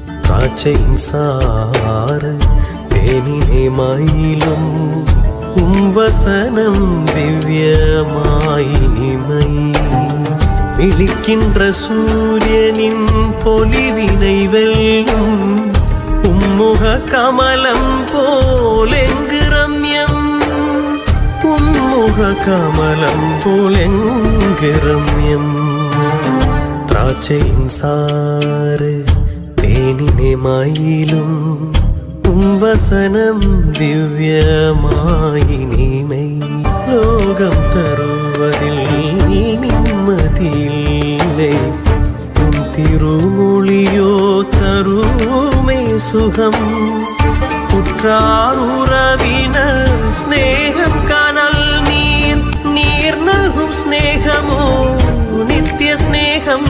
திராட்சையின் சாறு தேனினை மயிலும் வசனம் திவ்யமாயினிமை விழிக்கின்ற சூரியனின் பொலிவினை வெல்லும் உம்முக கமலம் போலெங்கு ரம்யம் உம்முக கமலம் போலெங்கு ரம்யம் திராட்சையின் சாறு தேனினை மயிலும் வசனம் திவ்யமாயினிமை லோகம் தருவதில் நிம்மதியில்லை உன் திருமொழியோ தருமே சுகம் உற்றார் உறவினர் ஸ்நேகம் காணல் நீர் நீர் நல்கும் ஸ்நேகமோ நித்திய ஸ்நேகம்